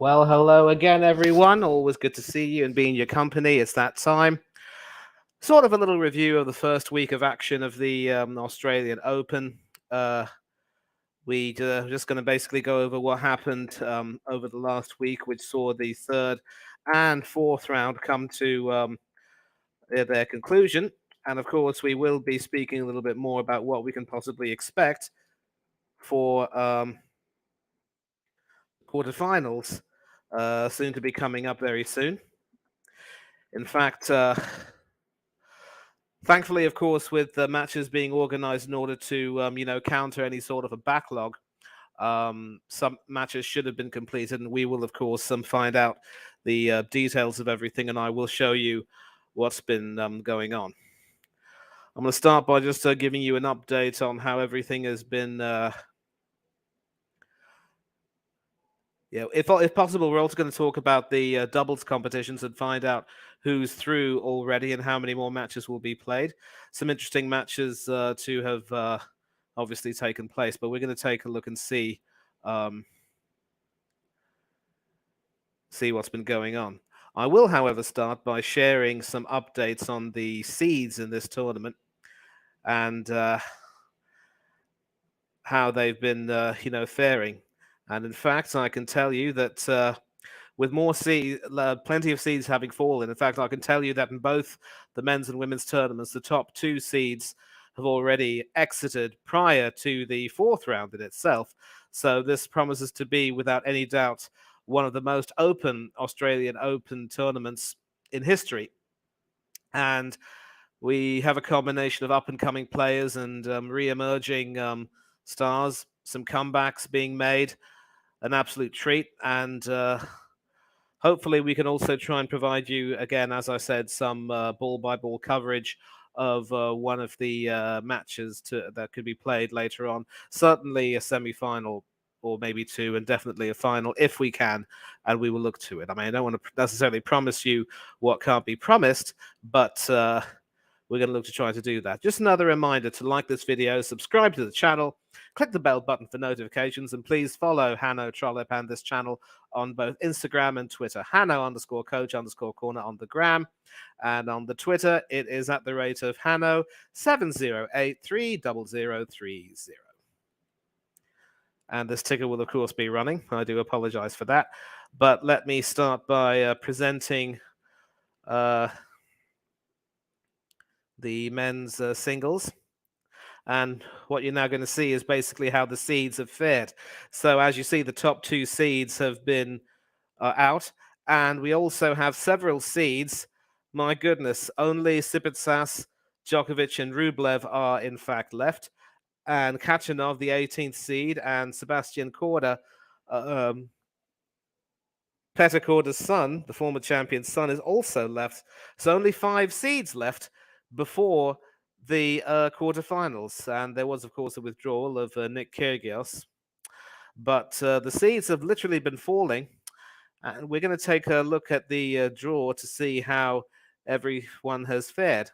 Well, hello again, everyone. Always good to see you and be in your company. It's that time. Sort of a little review of the first week of action of the Australian Open. We're just going to basically go over what happened over the last week, which saw the third and fourth round come to their conclusion. And of course, we will be speaking a little bit more about what we can possibly expect for quarterfinals, soon to be coming up very soon. In fact, thankfully, of course, with the matches being organized in order to, counter any sort of a backlog, some matches should have been completed, and we will, of course, find out the details of everything, and I will show you what's been going on. I'm going to start by just giving you an update on how everything has been. If possible, we're also going to talk about the doubles competitions and find out who's through already and how many more matches will be played. Some interesting matches to have obviously taken place, but we're going to take a look and see what's been going on. I will, however, start by sharing some updates on the seeds in this tournament and how they've been, faring. And in fact, I can tell you that with plenty of seeds having fallen. In fact, I can tell you that in both the men's and women's tournaments, the top two seeds have already exited prior to the fourth round in itself. So this promises to be, without any doubt, one of the most open Australian Open tournaments in history. And we have a combination of up-and-coming players and re-emerging stars, some comebacks being made, an absolute treat. And hopefully we can also try and provide you, again, as I said, some ball-by-ball coverage of one of the matches that could be played later on. Certainly a semi-final or maybe two, and definitely a final if we can, and we will look to it. I mean, I don't want to necessarily promise you what can't be promised, but we're going to look to try to do that. Just another reminder to like this video, subscribe to the channel, click the bell button for notifications, and please follow Hanno Trollope and this channel on both Instagram and Twitter. Hanno_coach_corner on the gram. And on the Twitter, it is at the rate of Hanno70830030. And this ticker will, of course, be running. I do apologize for that. But let me start by presenting the men's singles. And what you're now going to see is basically how the seeds have fared. So as you see, the top two seeds have been out. And we also have several seeds. My goodness, only Tsitsipas, Djokovic, and Rublev are in fact left. And Khachanov, the 18th seed, and Sebastian Korda, Petr Korda's son, the former champion's son, is also left. So only 5 seeds left before the quarterfinals. And there was, of course, a withdrawal of Nick Kyrgios. But the seeds have literally been falling. And we're going to take a look at the draw to see how everyone has fared.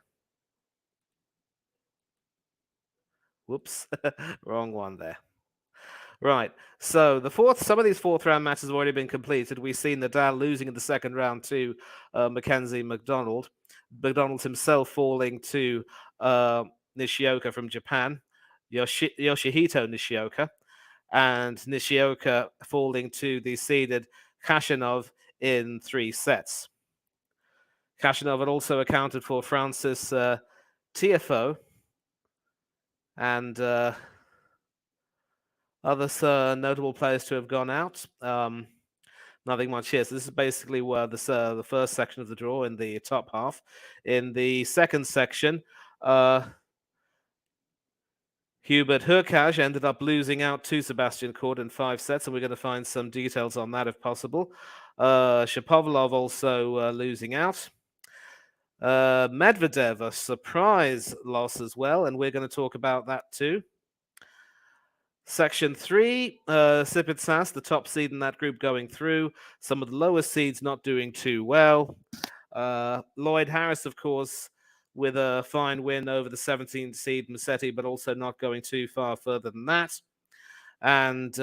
Whoops, wrong one there. Right, so some of these fourth round matches have already been completed. We've seen Nadal losing in the second round to Mackenzie McDonald. McDonald himself falling to Nishioka from Japan, Yoshihito Nishioka, and Nishioka falling to the seeded Khachanov in 3 sets. Khachanov had also accounted for Francis Tiafoe and other notable players to have gone out. Nothing much here. So this is basically where the first section of the draw in the top half. In the second section, Hubert Hurkacz ended up losing out to Sebastian Korda in 5 sets, and we're going to find some details on that if possible. Shapovalov also losing out. Medvedev, a surprise loss as well, and we're going to talk about that too. Section 3, Tsitsipas, the top seed in that group, going through. Some of the lower seeds not doing too well. Lloyd Harris, of course, with a fine win over the 17th seed Musetti, but also not going too far further than that. And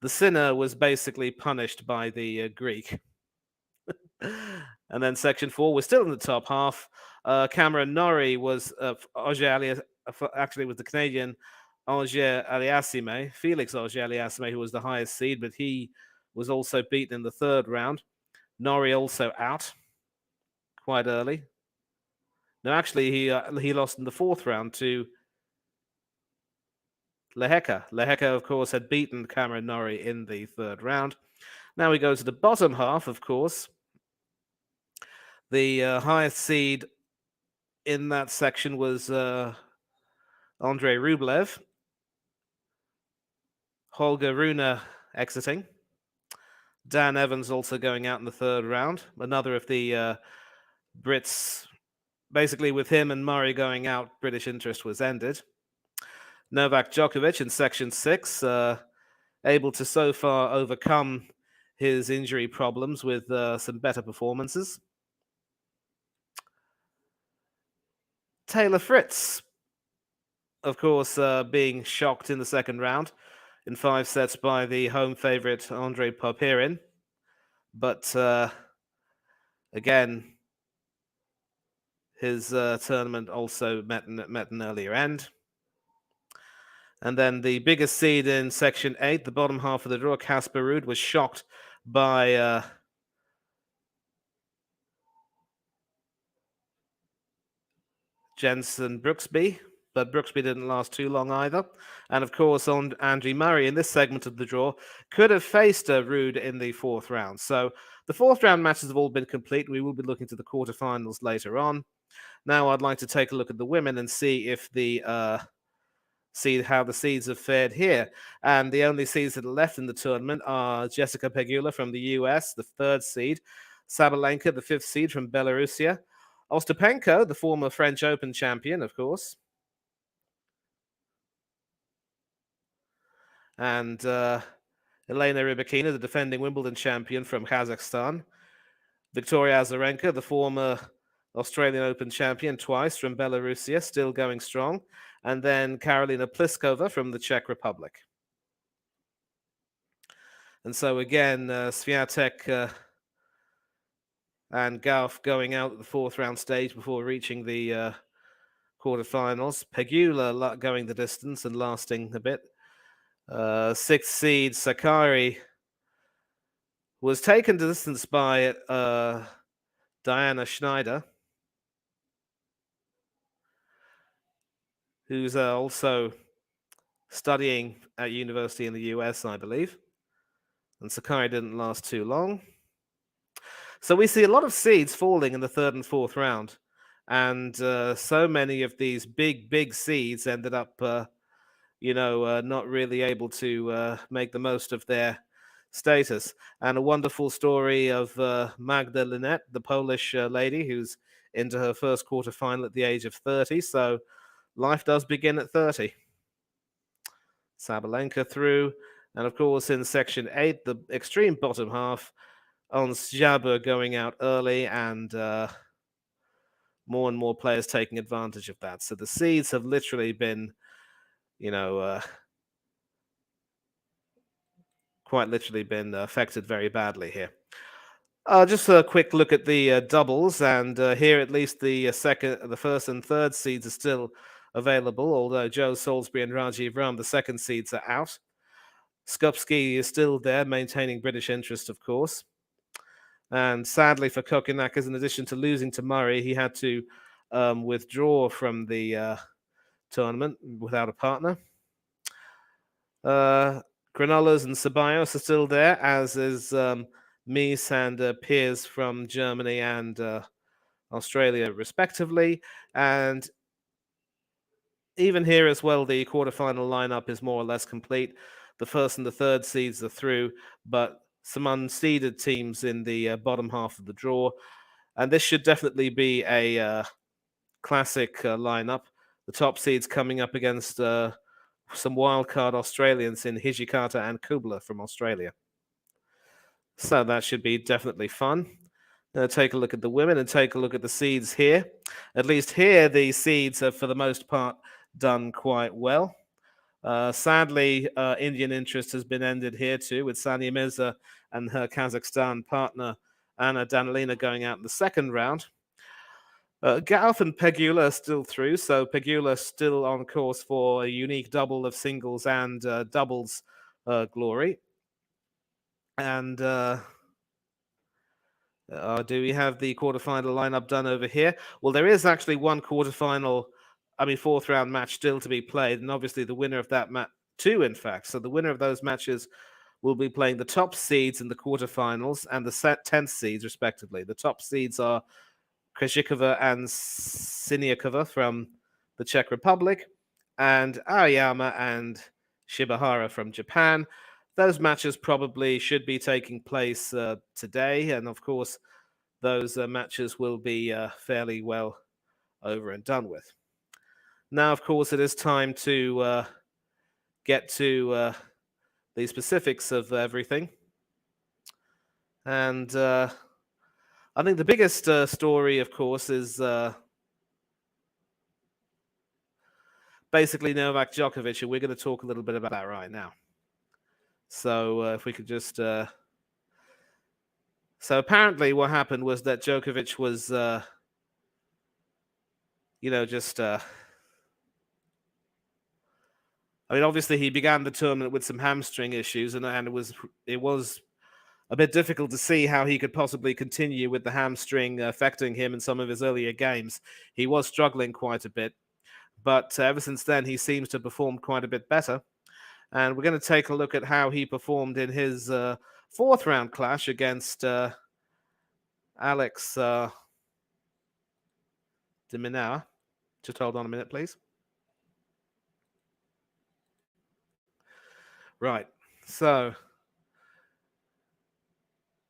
the the sinner was basically punished by the Greek. And then section 4 was still in the top half. Cameron Norrie was actually was the Canadian Auger-Aliassime, Felix Auger-Aliassime, who was the highest seed, but he was also beaten in the third round. Norrie also out quite early. No, actually, he lost in the fourth round to Lehecka. Lehecka, of course, had beaten Cameron Norrie in the third round. Now we go to the bottom half, of course. The highest seed in that section was Andrei Rublev. Holger Rune exiting. Dan Evans also going out in the third round. Another of the Brits, basically with him and Murray going out, British interest was ended. Novak Djokovic in section 6, able to so far overcome his injury problems with some better performances. Taylor Fritz, of course, being shocked in the second round in 5 sets by the home favorite Andrei Popyrin. But again, his tournament also met an earlier end. And then the biggest seed in section 8, the bottom half of the draw, Casper Ruud, was shocked by Jensen Brooksby, but Brooksby didn't last too long either. And of course, Andy Murray in this segment of the draw could have faced Ruud in the fourth round. So the fourth round matches have all been complete. We will be looking to the quarterfinals later on. Now I'd like to take a look at the women and see if see how the seeds have fared here. And the only seeds that are left in the tournament are Jessica Pegula from the US, the 3rd seed, Sabalenka, the 5th seed from Belarusia, Ostapenko, the former French Open champion, of course, and Elena Rybakina, the defending Wimbledon champion from Kazakhstan, Victoria Azarenka, the former Australian Open champion twice from Belarusia, still going strong, and then Karolina Pliskova from the Czech Republic. And so again, Swiatek and Gauff going out at the fourth round stage before reaching the quarterfinals. Pegula going the distance and lasting a bit. 6th seed Sakkari was taken to distance by Diana Schneider, who's also studying at university in the US, I believe. And Sakkari didn't last too long. So we see a lot of seeds falling in the third and fourth round. And so many of these big seeds ended up, not really able to make the most of their status. And a wonderful story of Magda Linette, the Polish lady who's into her first quarterfinal at the age of 30. So life does begin at 30. Sabalenka through. And of course, in section 8, the extreme bottom half, Ons Jabeur going out early, and more and more players taking advantage of that. So the seeds have literally been, quite literally been affected very badly here. Just a quick look at the doubles, and here at least the first and third seeds are still available, although Joe Salisbury and Rajiv Ram, the second seeds, are out. Skupski is still there, maintaining British interest, of course. And sadly for Kokkinakis, in addition to losing to Murray, he had to withdraw from the tournament without a partner. Granollers and Ceballos are still there, as is Mies and Piers from Germany and Australia, respectively. And even here as well, the quarterfinal lineup is more or less complete. The first and the third seeds are through, but some unseeded teams in the bottom half of the draw. And this should definitely be a classic lineup. The top seeds coming up against some wildcard Australians in Hijikata and Kubler from Australia. So that should be definitely fun. Take a look at the women and take a look at the seeds here. At least here, the seeds have, for the most part, done quite well. Sadly, Indian interest has been ended here too, with Sania Mirza and her Kazakhstan partner Anna Danilina going out in the second round. Gauff and Pegula are still through, so Pegula still on course for a unique double of singles and doubles glory. And do we have the quarterfinal lineup done over here? Well, there is actually one fourth round match still to be played, and obviously the winner of that match, two in fact. So the winner of those matches will be playing the top seeds in the quarterfinals and the 10th seeds respectively. The top seeds are Krejcikova and Siniakova from the Czech Republic, and Aoyama and Shibahara from Japan. Those matches probably should be taking place today, and of course, those matches will be fairly well over and done with. Now, of course, it is time to get to the specifics of everything. And I think the biggest story, of course, is basically Novak Djokovic, and we're going to talk a little bit about that right now. So if we could just... So apparently what happened was that Djokovic was, obviously he began the tournament with some hamstring issues, and it was a bit difficult to see how he could possibly continue with the hamstring affecting him in some of his earlier games. He was struggling quite a bit, but ever since then he seems to have performed quite a bit better. And we're going to take a look at how he performed in his fourth round clash against Alex de Minaur. Just hold on a minute, please. Right, so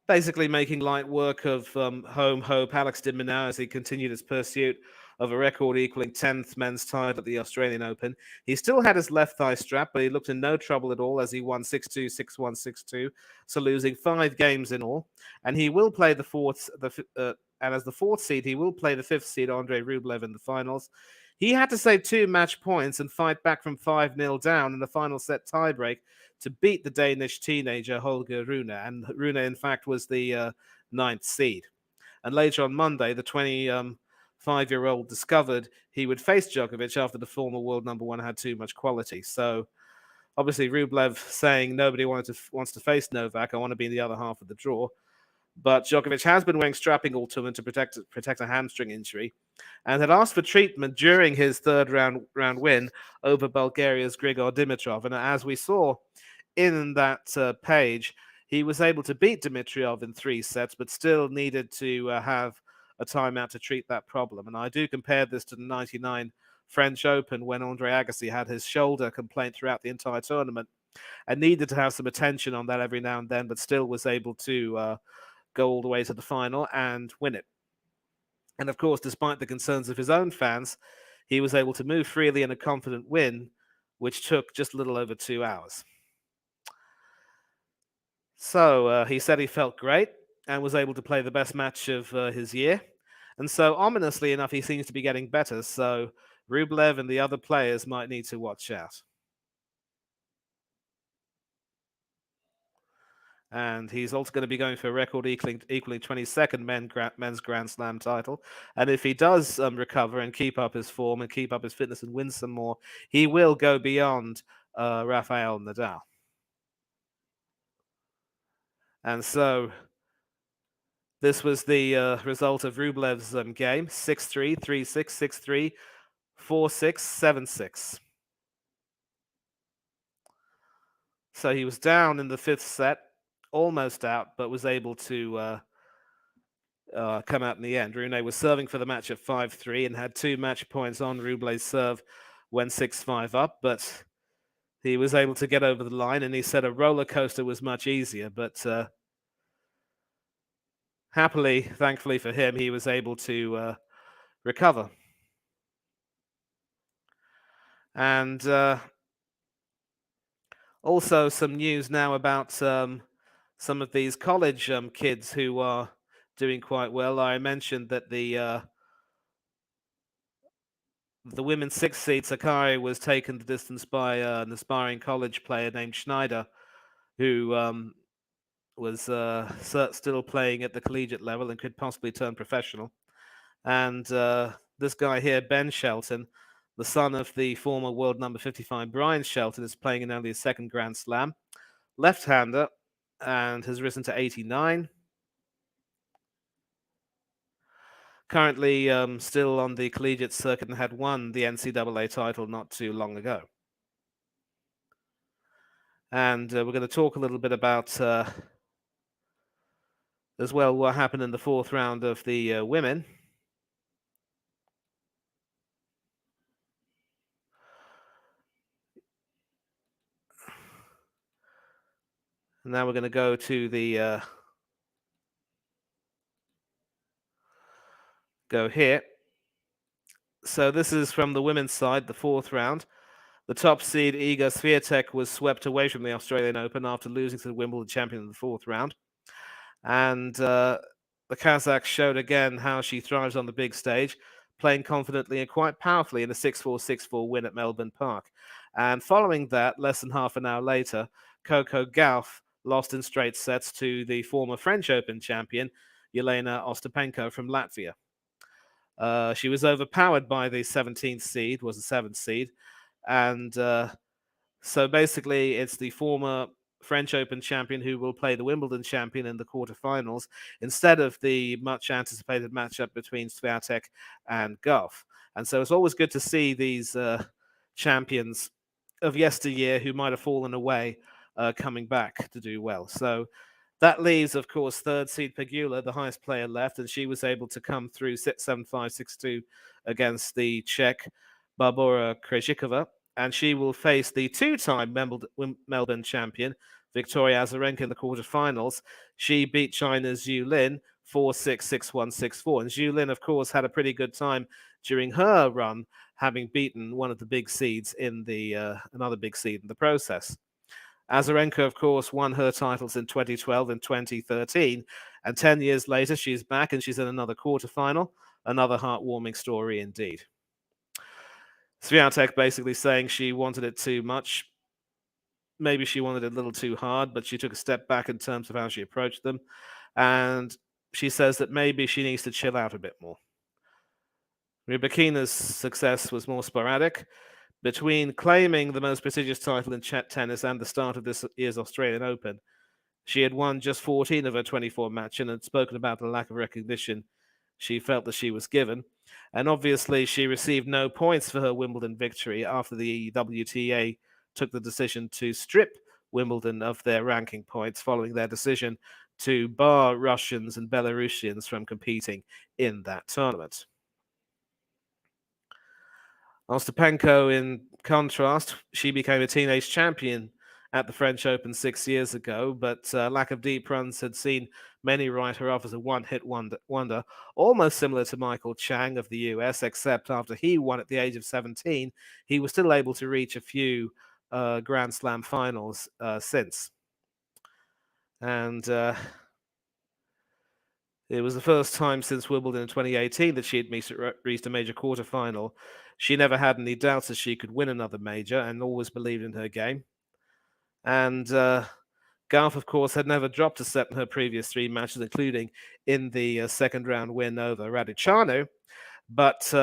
basically making light work of home hope Alex de Minaur as he continued his pursuit of a record equaling 10th men's title at the Australian Open. He still had his left thigh strap, but he looked in no trouble at all as he won 6-2, 6-1, 6-2, so losing 5 games in all. And he will play and as the fourth seed, he will play the fifth seed Andrei Rublev in the finals. He had to save 2 match points and fight back from 5-0 down in the final set tiebreak to beat the Danish teenager Holger Rune. And Rune, in fact, was the 9th seed. And later on Monday, the 25-year-old discovered he would face Djokovic after the former world number one had too much quality. So obviously Rublev saying nobody wants to face Novak. I want to be in the other half of the draw. But Djokovic has been wearing strapping all tournament to protect a hamstring injury, and had asked for treatment during his third round win over Bulgaria's Grigor Dimitrov. And as we saw in that page, he was able to beat Dimitrov in 3 sets, but still needed to have a timeout to treat that problem. And I do compare this to the 99 French Open when Andre Agassi had his shoulder complaint throughout the entire tournament and needed to have some attention on that every now and then, but still was able to go all the way to the final and win it. And of course, despite the concerns of his own fans, he was able to move freely in a confident win, which took just a little over 2 hours. So he said he felt great and was able to play the best match of his year. And so ominously enough, he seems to be getting better. So Rublev and the other players might need to watch out. And he's also going to be going for a record equaling 22nd men's Grand Slam title. And if he does recover and keep up his form and keep up his fitness and win some more, he will go beyond Rafael Nadal. And so this was the result of Rublev's game: 6-3, 3-6, 6-3, 4-6, 7-6. So he was down in the 5th set, almost out, but was able to come out in the end. Rune was serving for the match at 5-3 and had 2 match points on Rublev's serve when 6-5 up, but he was able to get over the line, and he said a roller coaster was much easier, but happily, thankfully for him, he was able to recover. And also some news now about some of these college kids who are doing quite well. I mentioned that the the women's 6th seed, Sakai, was taken the distance by an aspiring college player named Schneider, who was still playing at the collegiate level and could possibly turn professional. And this guy here, Ben Shelton, the son of the former world number 55 Brian Shelton, is playing in only his second Grand Slam. Left-hander, and has risen to 89. Currently still on the collegiate circuit and had won the NCAA title not too long ago. And we're going to talk a little bit about as well what happened in the fourth round of the women. And now we're going to go to the go here. So this is from the women's side, the fourth round. The top seed, Iga Swiatek, was swept away from the Australian Open after losing to the Wimbledon champion in the fourth round. And the Kazakh showed again how she thrives on the big stage, playing confidently and quite powerfully in a 6-4, 6-4 win at Melbourne Park. And following that, less than half an hour later, Coco Gauff lost in straight sets to the former French Open champion, Jelena Ostapenko from Latvia. She was overpowered by the 17th seed, was the 7th seed. And so basically, it's the former French Open champion who will play the Wimbledon champion in the quarterfinals instead of the much anticipated matchup between Swiatek and Gauff. And so it's always good to see these champions of yesteryear who might have fallen away coming back to do well. So that leaves, of course, third seed Pegula, the highest player left, and she was able to come through 6-7, 5-6-2 against the Czech Barbora Krejcikova, and she will face the two-time Melbourne champion, Victoria Azarenka, in the quarterfinals. She beat China's Zhu Lin 4-6, 6-1, 6-4. And Zhu Lin, of course, had a pretty good time during her run, having beaten one of the big seeds in the another big seed in the process. Azarenka, of course, won her titles in 2012 and 2013, and 10 years later, she's back and she's in another quarterfinal. Another heartwarming story indeed. Swiatek basically saying she wanted it too much. Maybe she wanted it a little too hard, but she took a step back in terms of how she approached them. And she says that maybe she needs to chill out a bit more. Rybakina's success was more sporadic. Between claiming the most prestigious title in tennis and the start of this year's Australian Open, she had won just 14 of her 24 matches and had spoken about the lack of recognition she felt that she was given. And obviously, she received no points for her Wimbledon victory after the WTA took the decision to strip Wimbledon of their ranking points following their decision to bar Russians and Belarusians from competing in that tournament. Ostapenko, in contrast, she became a teenage champion at the French Open 6 years ago, but lack of deep runs had seen many write her off as a one-hit wonder, almost similar to Michael Chang of the US, except after he won at the age of 17, he was still able to reach a few Grand Slam finals since. And it was the first time since Wimbledon in 2018 that she had reached a major quarterfinal. She never had any doubts that she could win another major and always believed in her game. And Gauff, of course, had never dropped a set in her previous 3 matches, including in the second round win over Raducanu. But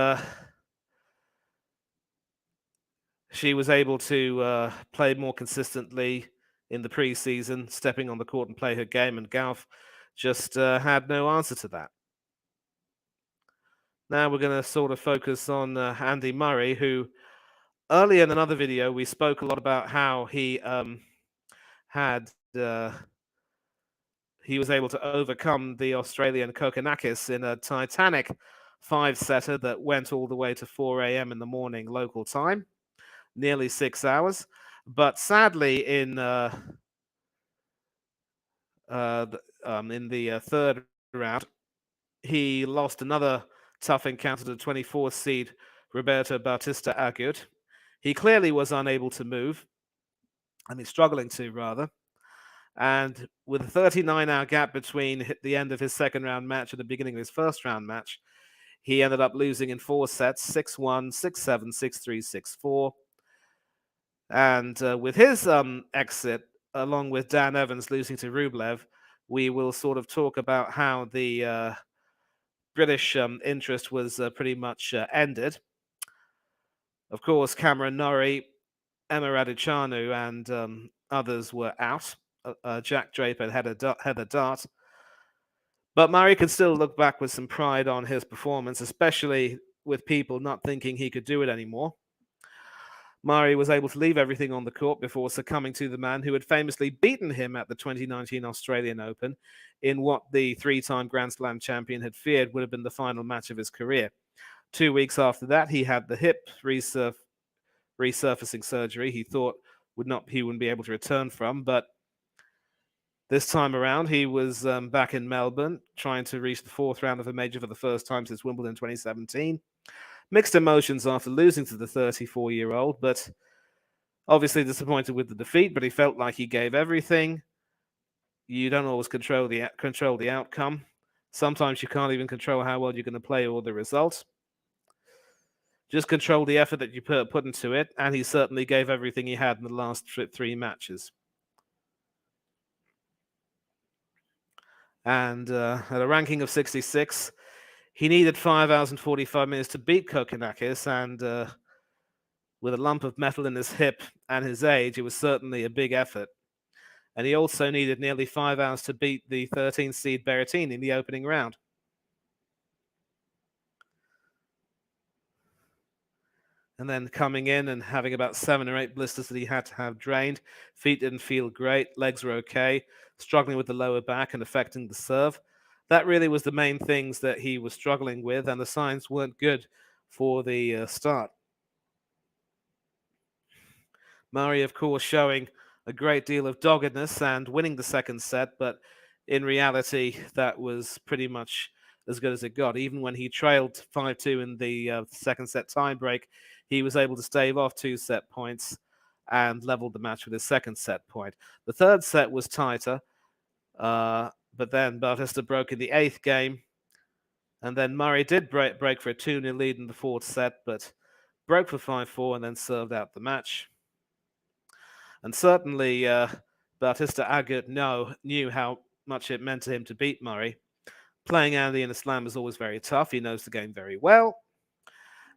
she was able to play more consistently in the preseason, stepping on the court and play her game, and Gauff just had no answer to that. Now we're going to sort of focus on Andy Murray, who earlier in another video, we spoke a lot about how he he was able to overcome the Australian Kokkinakis in a titanic 5-setter that went all the way to 4 a.m. in the morning local time, nearly 6 hours. But sadly, in the third round, he lost another tough encounter to 24th seed Roberto Bautista Agut. He clearly was unable to move. I mean, struggling to, rather. And with a 39-hour gap between the end of his second round match and the beginning of his first round match, He ended up losing in 4 sets, 6-1, 6-7, 6-3, 6-4. And with his exit, along with Dan Evans losing to Rublev, we will sort of talk about how the British interest was pretty much ended. Of course, Cameron Norrie, Emma Raducanu, and others were out. Jack Draper had a dart. But Murray can still look back with some pride on his performance, especially with people not thinking he could do it anymore. Murray was able to leave everything on the court before succumbing to the man who had famously beaten him at the 2019 Australian Open in what the three-time Grand Slam champion had feared would have been the final match of his career. 2 weeks after that, he had the hip resurfacing surgery he thought he wouldn't be able to return from, but this time around, he was back in Melbourne, trying to reach the fourth round of a major for the first time since Wimbledon 2017. Mixed emotions after losing to the 34-year-old, but obviously disappointed with the defeat, but he felt like he gave everything. You don't always control the outcome. Sometimes you can't even control how well you're going to play or the result. Just control the effort that you put into it, and he certainly gave everything he had in the last 3 matches. And at a ranking of 66, he needed 5 hours and 45 minutes to beat Kokkinakis, and with a lump of metal in his hip and his age, it was certainly a big effort. And he also needed nearly 5 hours to beat the 13th seed Berrettini in the opening round. And then coming in and having about 7 or 8 blisters that he had to have drained. Feet didn't feel great, legs were okay, struggling with the lower back and affecting the serve. That really was the main things that he was struggling with, and the signs weren't good for the start. Murray, of course, showing a great deal of doggedness and winning the second set, but in reality, that was pretty much as good as it got. Even when he trailed 5-2 in the second set tiebreak, he was able to stave off 2 set points and leveled the match with his second set point. The third set was tighter, but then Bautista broke in the 8th game, and then Murray did break for a 2-0 lead in the 4th set, but broke for 5-4 and then served out the match. And certainly, Bautista Agut knew how much it meant to him to beat Murray. Playing Andy in a slam is always very tough. He knows the game very well.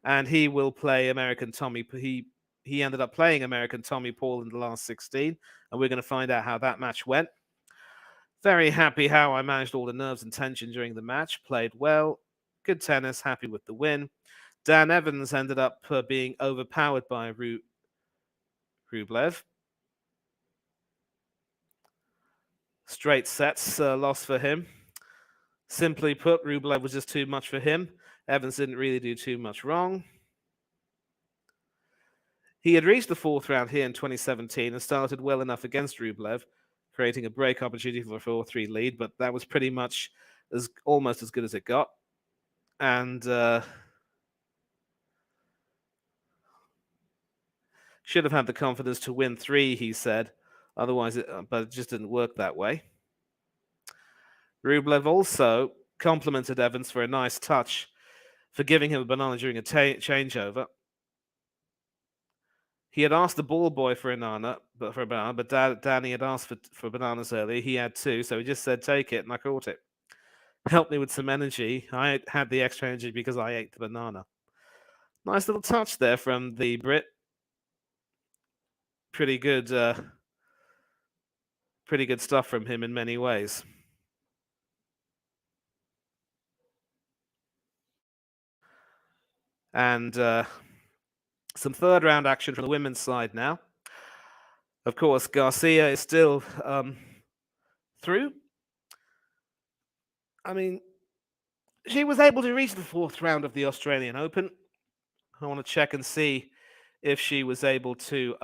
And he will play American Tommy. He ended up playing American Tommy Paul in the last 16. And we're going to find out how that match went. Very happy how I managed all the nerves and tension during the match. Played well. Good tennis. Happy with the win. Dan Evans ended up being overpowered by Rublev. Straight sets lost for him. Simply put, Rublev was just too much for him. Evans didn't really do too much wrong. He had reached the 4th round here in 2017 and started well enough against Rublev, creating a break opportunity for a 4-3 lead, but that was pretty much almost as good as it got. And should have had the confidence to win 3, he said. Otherwise, but it just didn't work that way. Rublev also complimented Evans for a nice touch, for giving him a banana during a changeover. He had asked the ball boy for a banana, but Danny had asked for bananas earlier. He had 2, so he just said, "Take it," and I caught it. Helped me with some energy. I had the extra energy because I ate the banana. Nice little touch there from the Brit. Pretty good stuff from him in many ways. And some third round action from the women's side now. Of course, Garcia is still through. I mean, she was able to reach the 4th round of the Australian Open. I want to check and see if she was able to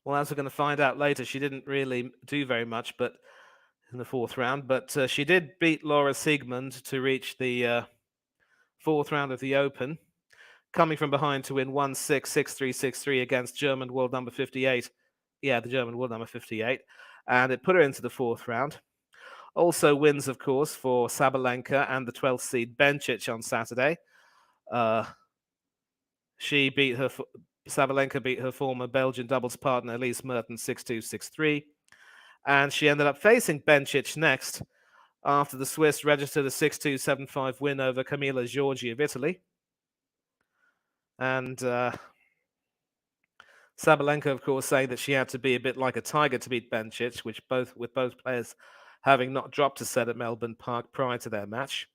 well, as we're going to find out later, she didn't really do very much, but in the 4th round. But she did beat Laura Siegemund to reach the 4th round of the Open, coming from behind to win 1-6, 6-3, 6-3 against German world number 58, the German world number 58, and it put her into the fourth round. Also wins, of course, for Sabalenka and the 12th seed Bencic on Saturday. Sabalenka beat her former Belgian doubles partner Elise Mertens 6-2, 6-3, and she ended up facing Bencic next after the Swiss registered a 6-2, 7-5 win over Camila Giorgi of Italy. And Sabalenka, of course, saying that she had to be a bit like a tiger to beat Bencic, with both players having not dropped a set at Melbourne Park prior to their match.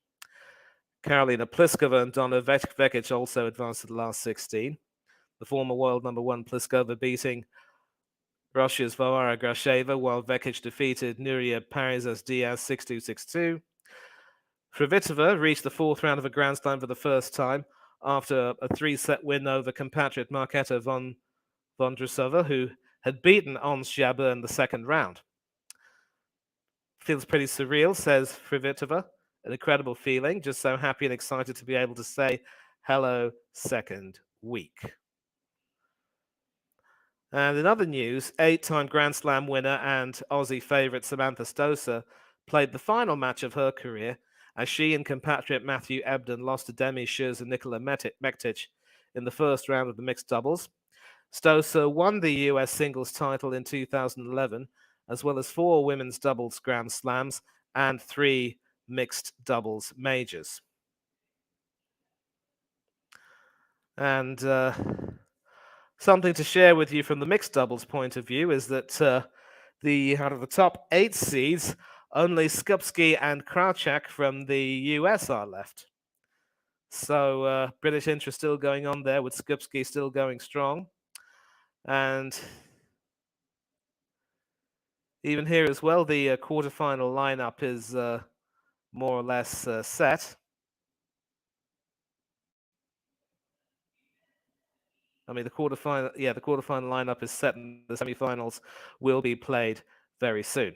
Karolina Pliskova and Donna Vekic also advanced to the last 16. The former world number one Pliskova beating Russia's Varvara Gracheva, while Vekic defeated Nuria Parizas Diaz 6-2, 6-2. Kvitova reached the fourth round of a Grand Slam for the first time after a 3-set win over compatriot Marketa Vondrousova, who had beaten Ons Jabeur in the second round. Feels pretty surreal, says Kvitova. An incredible feeling, just so happy and excited to be able to say hello second week. And in other news, 8-time Grand Slam winner and Aussie favourite Samantha Stosur played the final match of her career as she and compatriot Matthew Ebden lost to Demi Schuurs and Nikola Mektic in the first round of the mixed doubles. Stosur won the US singles title in 2011, as well as 4 women's doubles Grand Slams and 3 mixed doubles majors. And something to share with you from the mixed doubles point of view is that out of the top 8 seeds, only Skupski and Krajcik from the US are left. So British interest still going on there, with Skupski still going strong. And even here as well, the quarterfinal lineup is more or less set. I mean, the quarterfinal lineup is set, and the semifinals will be played very soon.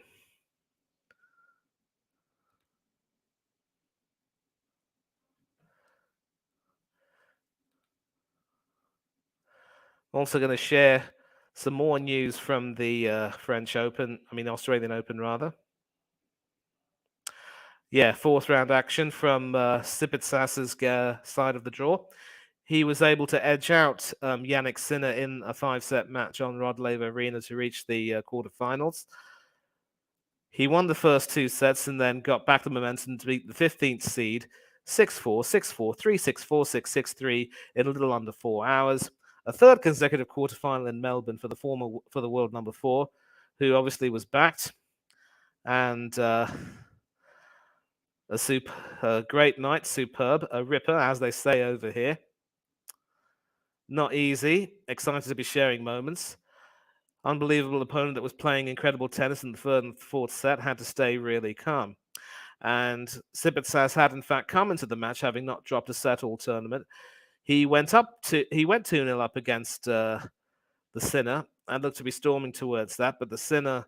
I'm also going to share some more news from the Australian Open rather. Yeah, fourth round action from Tsitsipas's side of the draw. He was able to edge out Jannik Sinner in a 5-set match on Rod Laver Arena to reach the quarterfinals. He won the first 2 sets and then got back the momentum to beat the 15th seed 6-4, 6-4, 3-6, 4-6, 6-3 in a little under 4 hours. A third consecutive quarterfinal in Melbourne for the world number 4, who obviously was backed, and a great night, superb, a ripper, as they say over here. Not easy, excited to be sharing moments. Unbelievable opponent that was playing incredible tennis in the third and fourth set, had to stay really calm. And Tsitsipas had in fact come into the match having not dropped a set all tournament. He went 2-0 up against the Sinner and looked to be storming towards that, but the Sinner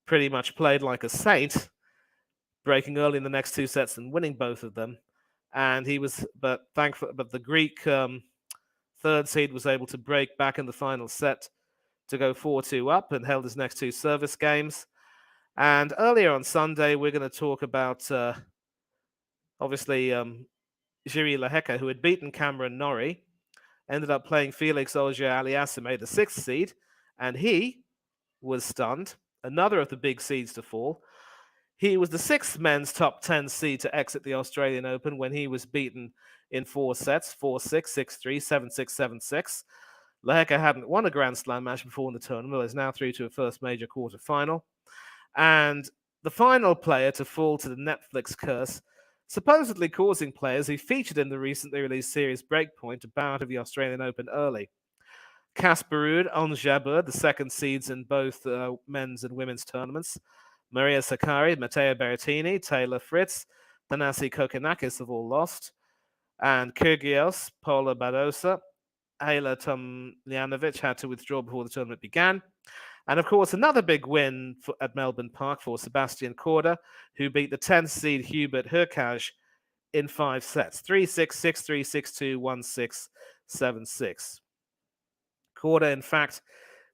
pretty much played like a saint, breaking early in the next 2 sets and winning both of them. And but the Greek third seed was able to break back in the final set to go 4-2 up and held his next 2 service games. And earlier on Sunday, we're going to talk about obviously Jiri Lehecka, who had beaten Cameron Norrie, ended up playing Felix Auger-Aliassime, the 6th seed, and he was stunned. Another of the big seeds to fall. He was the 6th men's top 10 seed to exit the Australian Open when he was beaten in 4 sets, 4-6, 6-3, 7-6, 7-6. Lehecka hadn't won a Grand Slam match before in the tournament, but is now through to a first major quarterfinal. And the final player to fall to the Netflix curse, supposedly causing players who featured in the recently released series Breakpoint to bow out of the Australian Open early. Casper Ruud, Ons Jabeur, the 2nd seeds in both men's and women's tournaments. Maria Sakkari, Matteo Berrettini, Taylor Fritz, Thanasi Kokkinakis have all lost. And Kyrgios, Paula Badosa, Ayla Tomljanovic had to withdraw before the tournament began. And of course, another big win at Melbourne Park for Sebastian Korda, who beat the 10th seed Hubert Hurkacz in 5 sets, 3-6, 6-3, 6-2, 1-6, 7-6. Korda, in fact,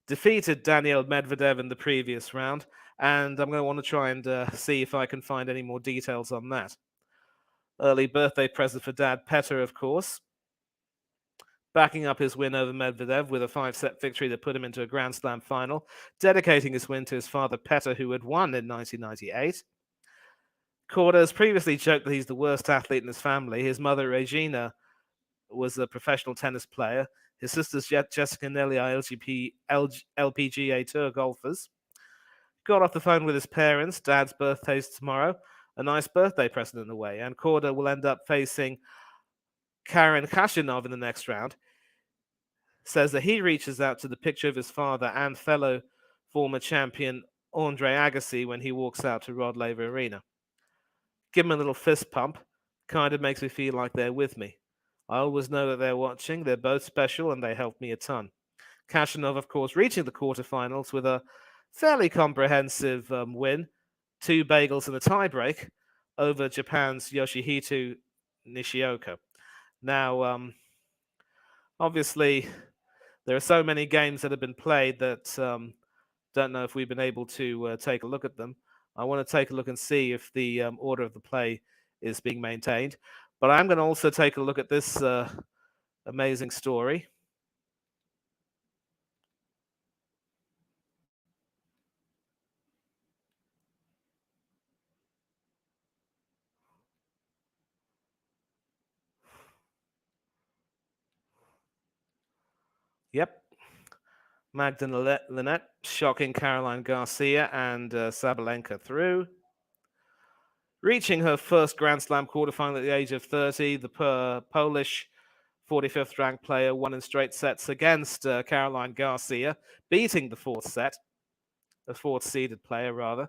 defeated Daniil Medvedev in the previous round, and I'm going to want to try and see if I can find any more details on that. Early birthday present for Dad Petr, of course, backing up his win over Medvedev with a 5-set victory that put him into a Grand Slam final, dedicating his win to his father Petr, who had won in 1998. Korda has previously joked that he's the worst athlete in his family. His mother, Regina, was a professional tennis player. His sisters, Jessica and Nelly, are LPGA Tour golfers. Got off the phone with his parents. Dad's birthday's tomorrow. A nice birthday present in a way. And Korda will end up facing Karen Khachanov in the next round. Says that he reaches out to the picture of his father and fellow former champion Andre Agassi when he walks out to Rod Laver Arena. Give him a little fist pump. Kind of makes me feel like they're with me. I always know that they're watching. They're both special and they helped me a ton. Khachanov, of course, reaching the quarterfinals with a fairly comprehensive win, 2 bagels and a tiebreak over Japan's Yoshihito Nishioka. Now, obviously, there are so many games that have been played that don't know if we've been able to take a look at them. I want to take a look and see if the order of the play is being maintained. But I'm going to also take a look at this amazing story. Yep. Magda Linette shocking Caroline Garcia and Sabalenka through. Reaching her first Grand Slam quarterfinal at the age of 30, the Polish 45th ranked player won in straight sets against Caroline Garcia, beating the fourth seeded player rather.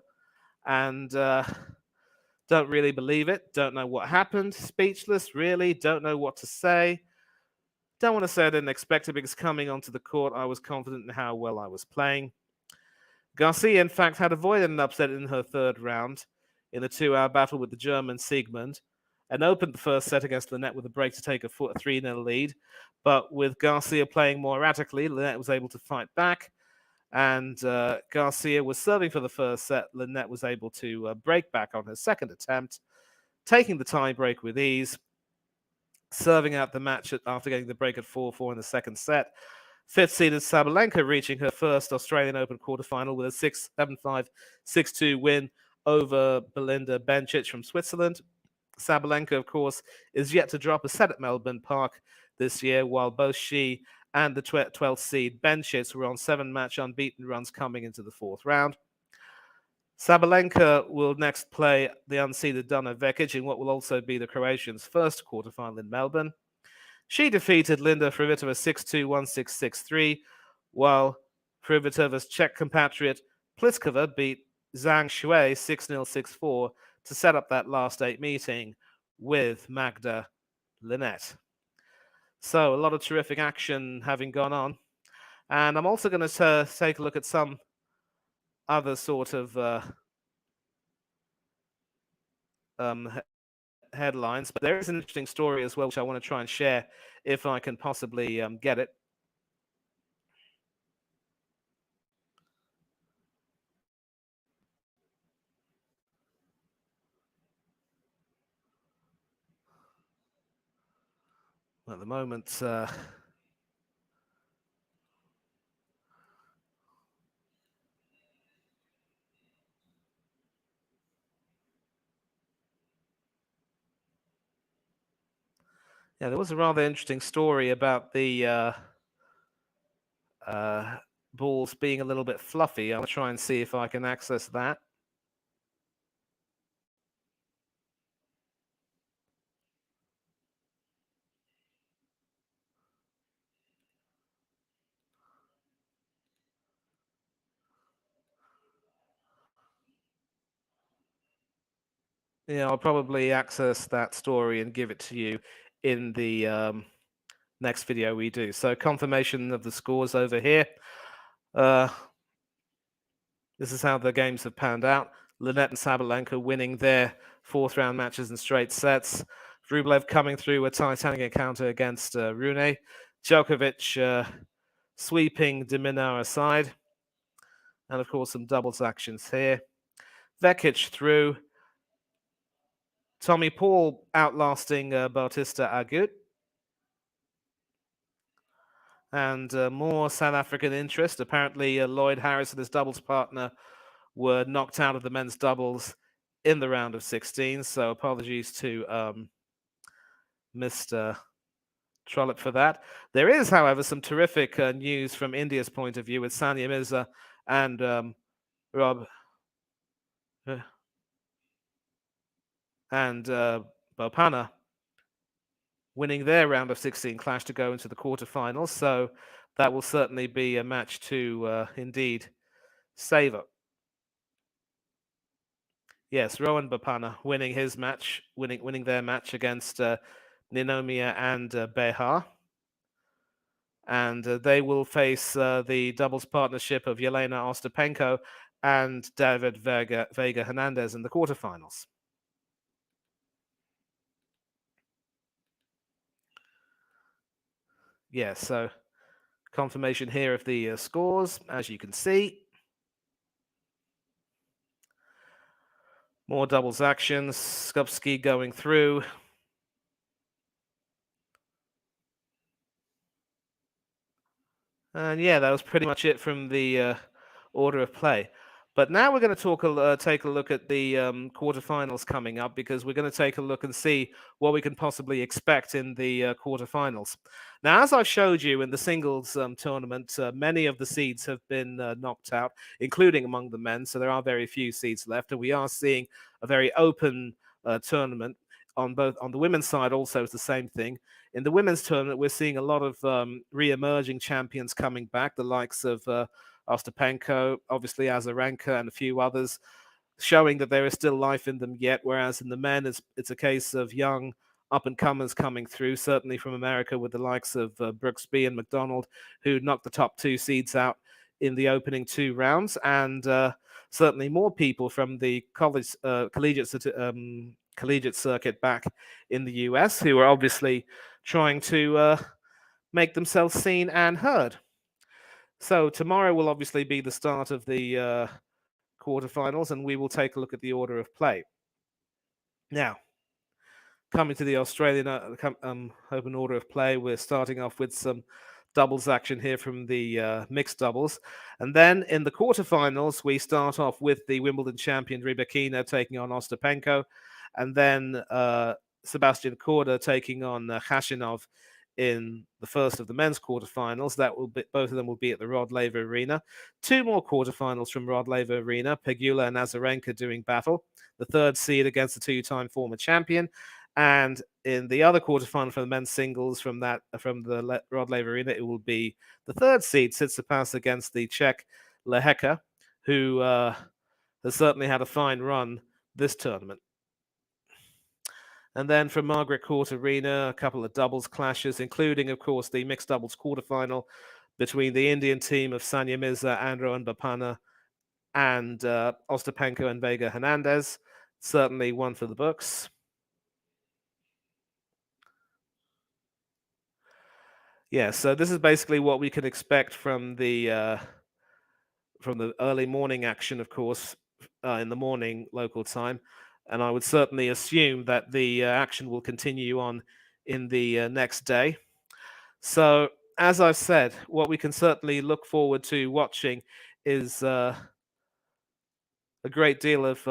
And don't really believe it, don't know what happened, speechless, really, don't know what to say. Don't want to say I didn't expect it because coming onto the court, I was confident in how well I was playing. Garcia, in fact, had avoided an upset in her third round in a 2-hour battle with the German Siegmund and opened the first set against Linette with a break to take a 3-0 lead. But with Garcia playing more erratically, Linette was able to fight back. And Garcia was serving for the first set. Linette was able to break back on her second attempt, taking the tie break with ease, serving out the match after getting the break at 4-4 in the second set. Fifth-seeded Sabalenka reaching her first Australian Open quarterfinal with a 6-7-5, 6-2 win over Belinda Bencic from Switzerland. Sabalenka, of course, is yet to drop a set at Melbourne Park this year, while both she and the 12th seed Bencic were on 7-match unbeaten runs coming into the fourth round. Sabalenka will next play the unseeded Donna Vekic in what will also be the Croatians' first quarterfinal in Melbourne. She defeated Linda Fruhvirtova 6-2, 1-6, 6-3, while Fruhvirtova's Czech compatriot Pliskova beat Zhang Shuai 6-0, 6-4 to set up that last 8 meeting with Magda Linette. So a lot of terrific action having gone on. And I'm also going to take a look at some other sort of headlines, but there is an interesting story as well, which I want to try and share if I can possibly get it. At the moment, yeah, there was a rather interesting story about the balls being a little bit fluffy. I'll try and see if I can access that. Yeah, I'll probably access that story and give it to you in the next video we do. So confirmation of the scores over here. This is how the games have panned out. Linette and Sabalenka winning their fourth round matches in straight sets. Rublev coming through a titanic encounter against Rune. Djokovic sweeping de Minaur aside. And of course, some doubles actions here. Vekic through. Tommy Paul outlasting Bautista Agut. And more South African interest. Apparently, Lloyd Harris and his doubles partner were knocked out of the men's doubles in the round of 16. So apologies to Mr. Trollope for that. There is, however, some terrific news from India's point of view with Sania Mirza and Rob and Bopanna winning their round of 16 clash to go into the quarterfinals. So that will certainly be a match to indeed savour. Yes, Rohan Bopanna winning his match, winning their match against Ninomiya and Behar. And they will face the doubles partnership of Yelena Ostapenko and David Vega Hernandez in the quarterfinals. Yes, so confirmation here of the scores, as you can see. More doubles actions. Skupski going through. And yeah, that was pretty much it from the order of play. But now we're going to take a look at the quarterfinals coming up, because we're going to take a look and see what we can possibly expect in the quarterfinals. Now, as I've showed you in the singles tournament, many of the seeds have been knocked out, including among the men. So there are very few seeds left, and we are seeing a very open tournament on the women's side. Also, it's the same thing. In the women's tournament, we're seeing a lot of re-emerging champions coming back, the likes of Ostapenko, obviously Azarenka, and a few others, showing that there is still life in them yet. Whereas in the men, it's a case of young up-and-comers coming through, certainly from America with the likes of Brooksby and McDonald, who knocked the top two seeds out in the opening two rounds, and certainly more people from the collegiate circuit back in the US, who are obviously trying to make themselves seen and heard. So tomorrow will obviously be the start of the quarterfinals, and we will take a look at the order of play. Now, coming to the Australian Open order of play, we're starting off with some doubles action here from the mixed doubles. And then in the quarterfinals, we start off with the Wimbledon champion Rybakina taking on Ostapenko, and then Sebastian Korda taking on Khashinov in the first of the men's quarterfinals. That will be, both of them will be at the Rod Laver Arena. Two more quarterfinals from Rod Laver Arena, Pegula and Azarenka doing battle. The third seed against the two-time former champion. And in the other quarterfinal for the men's singles from the Rod Laver Arena, it will be the third seed, Tsitsipas, against the Czech Lehecka, who has certainly had a fine run this tournament. And then from Margaret Court Arena, a couple of doubles clashes, including, of course, the mixed doubles quarterfinal between the Indian team of Sania Mirza and Rohan Bopanna and Ostapenko and Vega Hernandez. Certainly one for the books. Yeah, so this is basically what we can expect from the early morning action, of course, in the morning local time. And I would certainly assume that the action will continue on in the next day. So, as I've said, what we can certainly look forward to watching is a great deal of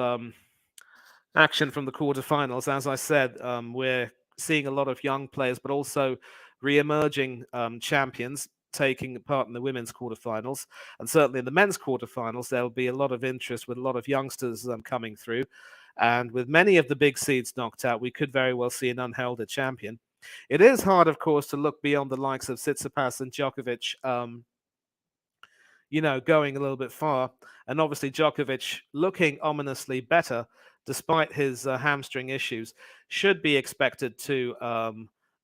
action from the quarterfinals. As I said, we're seeing a lot of young players, but also re-emerging champions taking part in the women's quarterfinals. And certainly in the men's quarterfinals, there'll be a lot of interest with a lot of youngsters coming through. And with many of the big seeds knocked out, we could very well see an unheralded champion. It is hard, of course, to look beyond the likes of Tsitsipas and Djokovic, going a little bit far. And obviously Djokovic looking ominously better despite his hamstring issues, should be expected to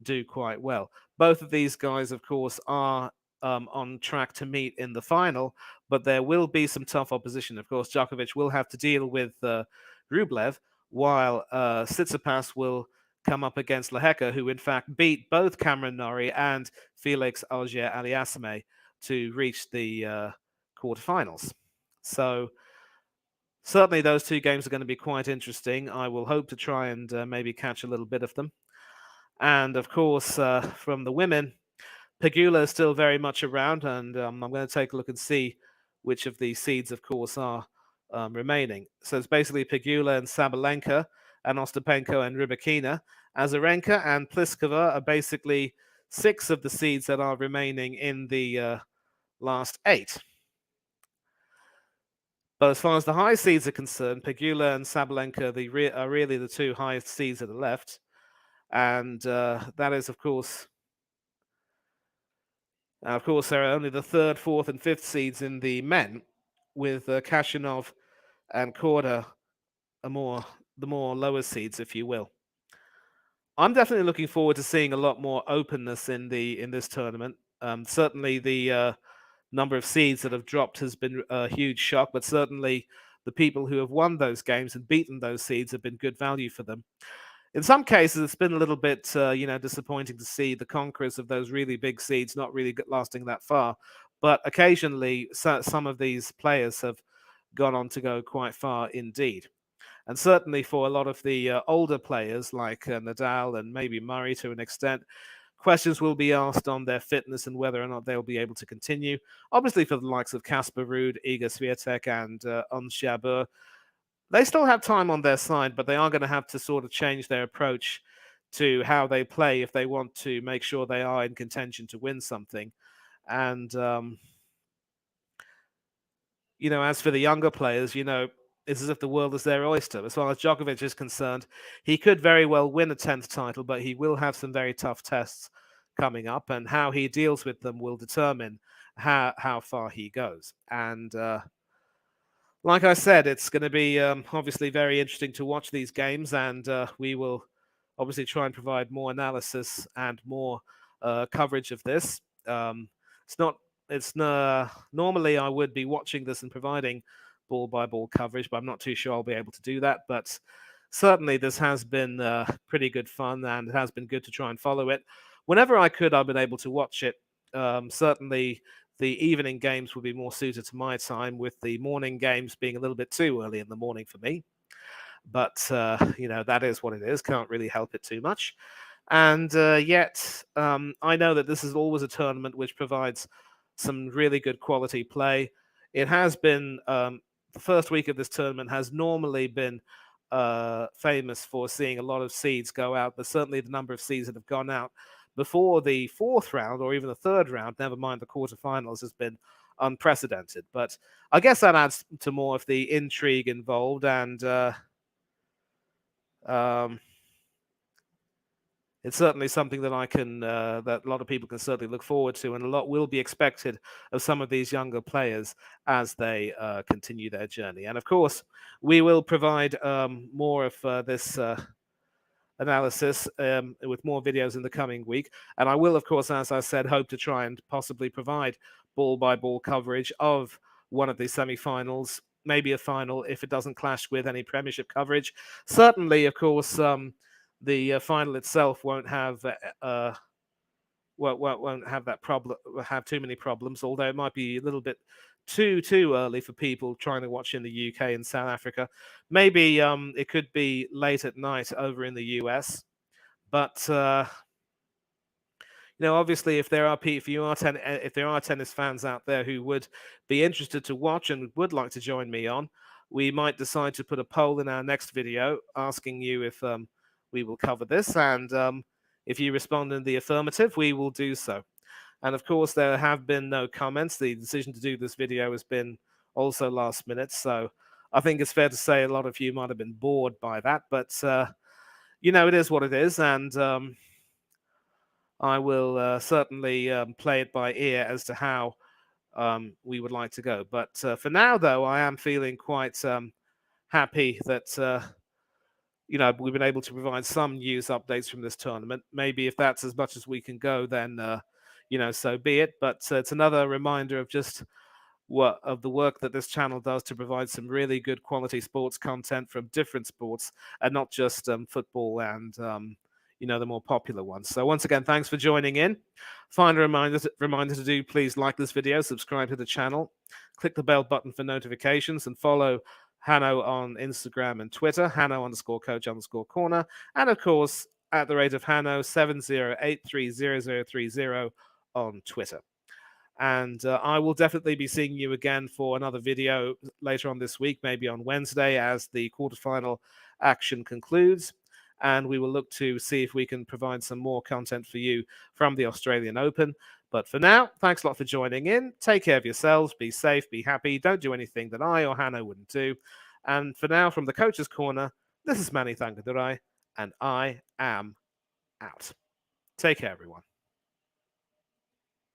do quite well. Both of these guys, of course, are on track to meet in the final, but there will be some tough opposition. Of course, Djokovic will have to deal with Rublev, while Tsitsipas will come up against Lehecka, who in fact beat both Cameron Norrie and Felix Auger-Aliassime to reach the quarterfinals. So certainly those two games are going to be quite interesting. I will hope to try and maybe catch a little bit of them. And of course, from the women, Pegula is still very much around, and I'm going to take a look and see which of the seeds, of course, are remaining. So it's basically Pegula and Sabalenka, and Ostapenko and Rybakina. Azarenka and Pliskova are basically 6 of the seeds that are remaining in the last 8. But as far as the high seeds are concerned, Pegula and Sabalenka are really the 2 highest seeds that are left. And that is, of course, there are only the 3rd, 4th, and 5th seeds in the men, with Khachanov and Korda the more lower seeds, if you will. I'm definitely looking forward to seeing a lot more openness in this tournament. Certainly, the number of seeds that have dropped has been a huge shock, but certainly the people who have won those games and beaten those seeds have been good value for them. In some cases, it's been a little bit, disappointing to see the conquerors of those really big seeds not really lasting that far. But occasionally, some of these players have gone on to go quite far indeed. And certainly for a lot of the older players like Nadal and maybe Murray to an extent, questions will be asked on their fitness and whether or not they'll be able to continue. Obviously, for the likes of Casper Ruud, Iga Swiatek, and Ons Jabeur, they still have time on their side, but they are going to have to sort of change their approach to how they play if they want to make sure they are in contention to win something. And, as for the younger players, it's as if the world is their oyster. As far as Djokovic is concerned, he could very well win a 10th title, but he will have some very tough tests coming up, and how he deals with them will determine how far he goes. And like I said, it's going to be obviously very interesting to watch these games, and we will obviously try and provide more analysis and more coverage of this. Normally I would be watching this and providing ball by ball coverage, but I'm not too sure I'll be able to do that. But certainly this has been pretty good fun, and it has been good to try and follow it. Whenever I could, I've been able to watch it. Certainly the evening games will be more suited to my time, with the morning games being a little bit too early in the morning for me. But, that is what it is. Can't really help it too much. And yet, I know that this is always a tournament which provides some really good quality play. It has been, the first week of this tournament has normally been famous for seeing a lot of seeds go out, but certainly the number of seeds that have gone out before the 4th round or even the 3rd round, never mind the quarterfinals, has been unprecedented. But I guess that adds to more of the intrigue involved, and it's certainly something that that a lot of people can certainly look forward to, and a lot will be expected of some of these younger players as they continue their journey. And of course, we will provide more of this analysis with more videos in the coming week. And I will, of course, as I said, hope to try and possibly provide ball by ball coverage of one of the semi-finals, maybe a final if it doesn't clash with any Premiership coverage. Certainly, of course, the final itself won't have that problem, have too many problems, although it might be a little bit too early for people trying to watch in the UK and South Africa. Maybe it could be late at night over in the US, but obviously, if there are tennis fans out there who would be interested to watch and would like to join me on, we might decide to put a poll in our next video asking you if we will cover this, and if you respond in the affirmative, we will do so. And of course, there have been no comments. The decision to do this video has been also last minute, so I think it's fair to say a lot of you might have been bored by that, but it is what it is, and I will certainly play it by ear as to how we would like to go. But for now, though, I am feeling quite happy that we've been able to provide some news updates from this tournament. Maybe if that's as much as we can go, then so be it. But it's another reminder of just the work that this channel does to provide some really good quality sports content from different sports, and not just football and the more popular ones. So once again, thanks for joining in. Final reminder to do, please like this video, subscribe to the channel, click the bell button for notifications, and follow Hanno on Instagram and Twitter, Hanno_coach_corner, and of course, at the rate of Hanno 70830030 on Twitter. And I will definitely be seeing you again for another video later on this week, maybe on Wednesday, as the quarterfinal action concludes. And we will look to see if we can provide some more content for you from the Australian Open. But for now, thanks a lot for joining in. Take care of yourselves. Be safe. Be happy. Don't do anything that I or Hanno wouldn't do. And for now, from the Coach's Corner, this is Manny Thangadurai, and I am out. Take care, everyone.